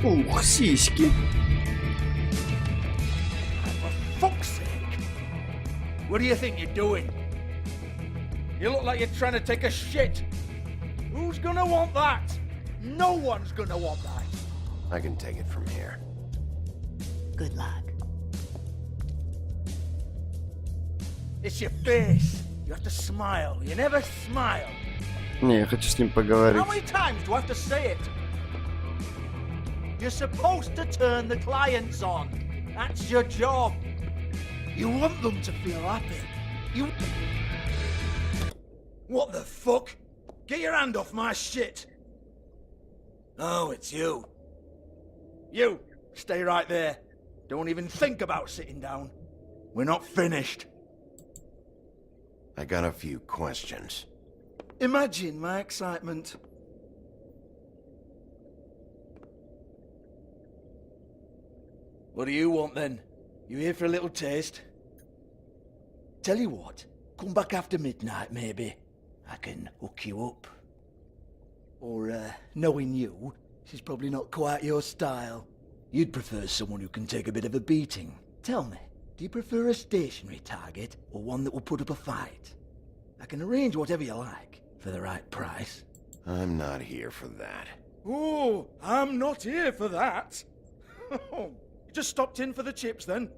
Ух, сиськи. For fuck's sake! What do you think you're doing? You look like you're trying to take a shit. Who's gonna want that? No one's gonna want that. I can take it from here. Good luck. It's your face. You have to smile. You never smile. Не, я хочу с ним поговорить. How many times do I have to say it? You're supposed to turn the clients on. That's your job. You want them to feel happy. You... What the fuck? Get your hand off my shit. Oh, it's you. You, stay right there. Don't even think about sitting down. We're not finished. I got a few questions. Imagine my excitement. What do you want then? You here for a little taste? Tell you what, come back after midnight maybe. I can hook you up. Or, knowing you, she's probably not quite your style. You'd prefer someone who can take a bit of a beating. Tell me, do you prefer a stationary target or one that will put up a fight? I can arrange whatever you like for the right price. I'm not here for that. Oh, I'm not here for that. You just stopped in for the chips then?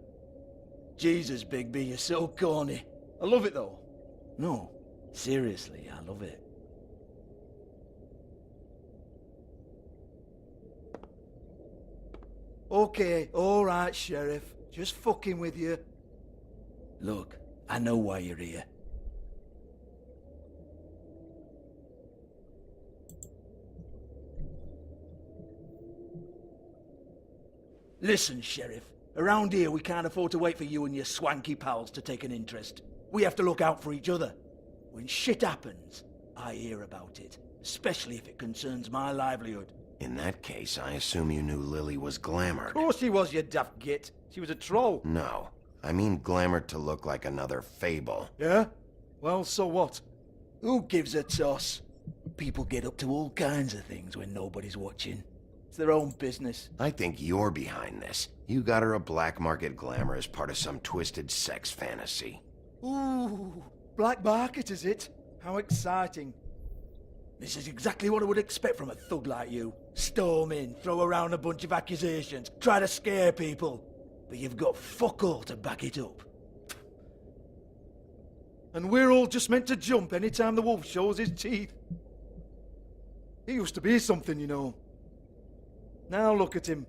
Jesus, Bigby, you're so corny. I love it though. No, seriously, I love it. Okay, alright, Sheriff. Just fucking with you. Look, I know why you're here. Listen, Sheriff. Around here, we can't afford to wait for you and your swanky pals to take an interest. We have to look out for each other. When shit happens, I hear about it. Especially if it concerns my livelihood. In that case, I assume you knew Lily was glamored. Of course she was, you daft git. She was a troll. No, I mean glamored to look like another Fable. Yeah? Well, so what? Who gives a toss? People get up to all kinds of things when nobody's watching. It's their own business. I think you're behind this. You got her a black market glamour as part of some twisted sex fantasy. Ooh, black market is it? How exciting. This is exactly what I would expect from a thug like you. Storm in, throw around a bunch of accusations, try to scare people. But you've got fuck all to back it up. And we're all just meant to jump anytime the wolf shows his teeth. He used to be something, you know. Now look at him.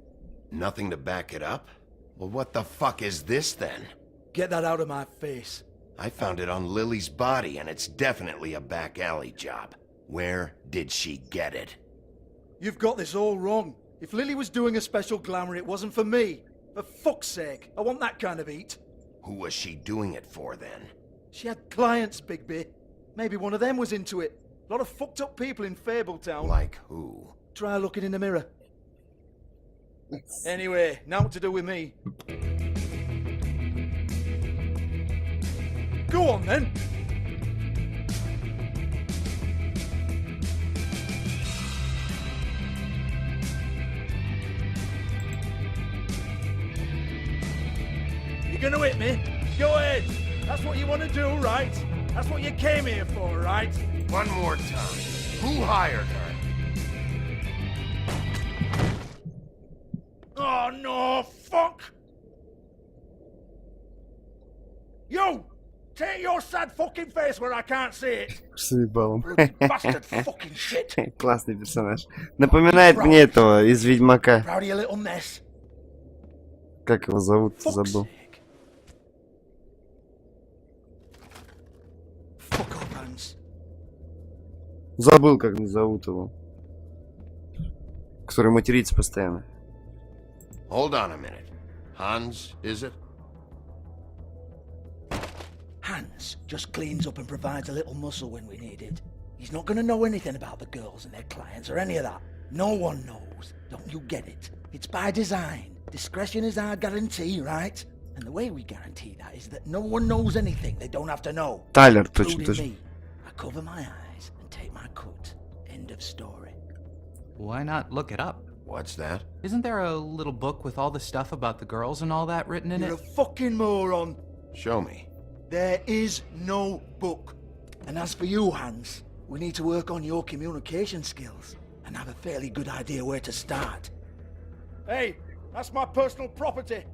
Nothing to back it up? Well, what the fuck is this then? Get that out of my face. I found it on Lily's body, and it's definitely a back alley job. Where did she get it? You've got this all wrong. If Lily was doing a special glamour, it wasn't for me. For fuck's sake, I want that kind of eat. Who was she doing it for then? She had clients, Bigby. Maybe one of them was into it. A lot of fucked up people in Fabletown. Like who? Try looking in the mirror. Anyway, now what to do with me. Go on then. You're gonna hit me? Go ahead. That's what you want to do, right? That's what you came here for, right? One more time. Who hired her? Oh no, fuck! You! Take your sad fucking face where I can't see it! С ебалом. Bastard fucking shit! Классный персонаж. Напоминает мне этого из Ведьмака. Proud of your little mess. Как его зовут? Забыл. Fuck up, Hans. Забыл, как зовут его. Который матерится постоянно. Hold on a minute. Hans, is it? Hans just cleans up and provides a little muscle when we need it. He's not gonna know anything about the girls and their clients or any of that. No one knows. Don't you get it? It's by design. Discretion is our guarantee, right? And the way we guarantee that is that no one knows anything they don't have to know. Тайлер, точно, Including точно. me. I cover my eyes and take my cut. End of story. Why not look it up? What's that? Isn't there a little book with all the stuff about the girls and all that written in You're it? a fucking moron. Show me. There is no book. And as for you, Hans, we need to work on your communication skills and have a fairly good idea where to start. Hey, that's my personal property.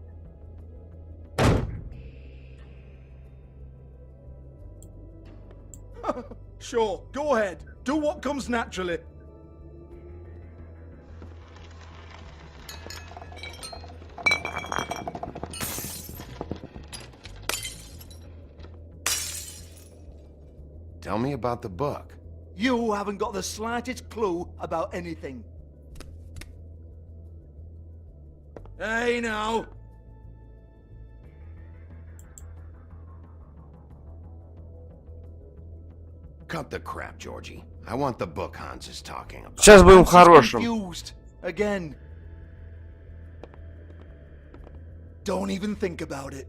Sure, go ahead. Do what comes naturally. Tell me about the book. You haven't got the slightest clue about anything. Hey, now. Cut the crap, Georgie. I want the book Hans is talking about. Сейчас будем I'm хорошим. confused. Again. Don't even think about it.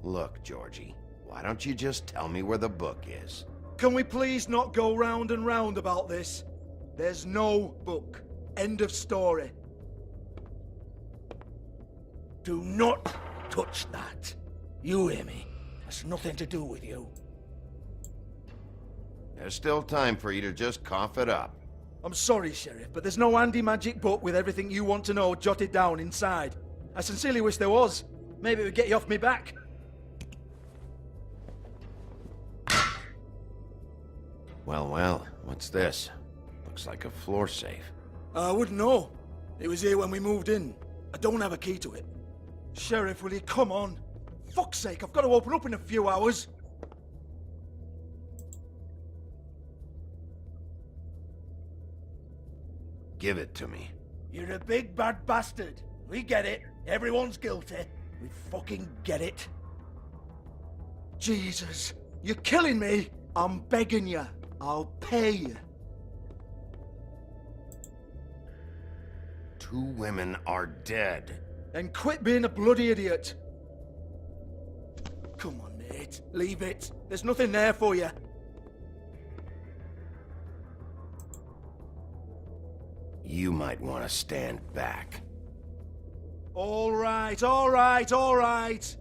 Look, Georgie, why don't you just tell me where the book is? Can we please not go round and round about this? There's no book. End of story. Do not touch that. You hear me? That's nothing to do with you. There's still time for you to just cough it up. I'm sorry, Sheriff, but there's no handy magic book with everything you want to know jotted down inside. I sincerely wish there was. Maybe it would get you off me back. Well, what's this? Looks like a floor safe. I wouldn't know. It was here when we moved in. I don't have a key to it. Sheriff, will you come on? Fuck's sake, I've got to open up in a few hours. Give it to me. You're a big bad bastard. We get it. Everyone's guilty. We fucking get it. Jesus, you're killing me. I'm begging you. I'll pay you. 2 women are dead. Then quit being a bloody idiot. Come on, mate. Leave it. There's nothing there for you. You might want to stand back. All right, all right, all right.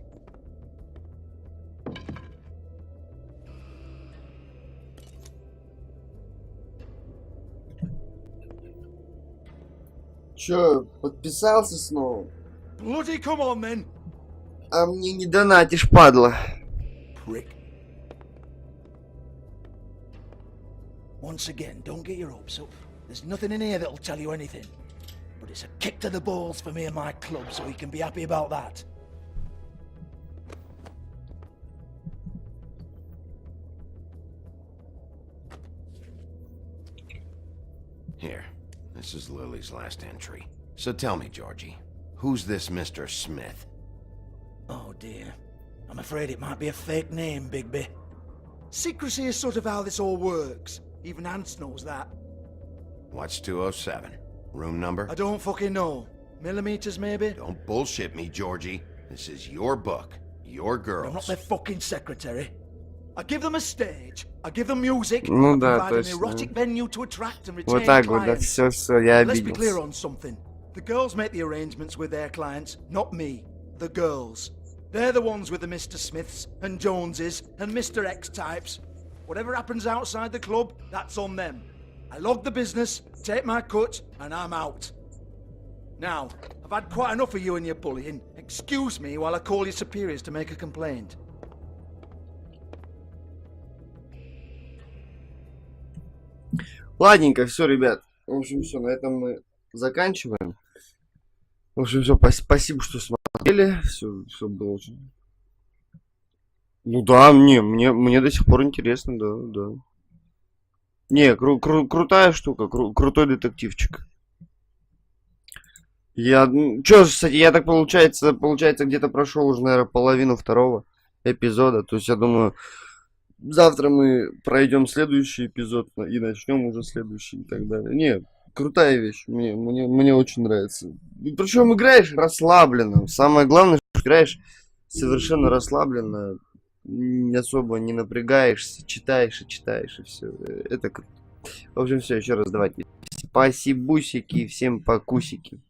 Чё, подписался снова? Bloody come on, then. А мне не донатишь, падла. Prick. Once again, don't get your hopes up. There's nothing in here that'll tell you anything. But it's a kick to the balls for me and my club, so we can be happy about that. Here, this is Lily's last entry. So tell me, Georgie, who's this Mr. Smith? Oh dear. I'm afraid it might be a fake name, Bigby. Secrecy is sort of how this all works. Even Ants knows that. What's 207? Room number? I don't fucking know. Millimeters, maybe? Don't bullshit me, Georgie. This is your book. Your girls. I'm not their fucking secretary. I give them a stage. I give them music. Ну I да, provide an точно. erotic venue to attract and retain Вот так вот, да, clients. все, я Let's be clear обиделся. on something. The girls make the arrangements with their clients, not me. The girls. They're the ones with the Mr. Smiths and Joneses and Mr. X types. Whatever happens outside the club, that's on them. I log the business, take my cut, and I'm out. Now, I've had quite enough of you and your bullying. Excuse me while I call your superiors to make a complaint. Ладненько, все, ребят. В общем, все, на этом мы заканчиваем. В общем, все, спасибо, что смотрели. Все было очень... Ну да, мне до сих пор интересно, да. Не, крутая штука, крутой детективчик. Кстати, я так получается где-то прошел уже, наверное, половину второго эпизода. То есть, я думаю, завтра мы пройдем следующий эпизод и начнем уже следующий и так далее. Не, крутая вещь, мне очень нравится. Причем играешь расслабленно. Самое главное, что играешь совершенно расслабленно, особо не напрягаешься, читаешь и все. Это круто. В общем, все, еще раз давайте. Спасибусики, всем покусики.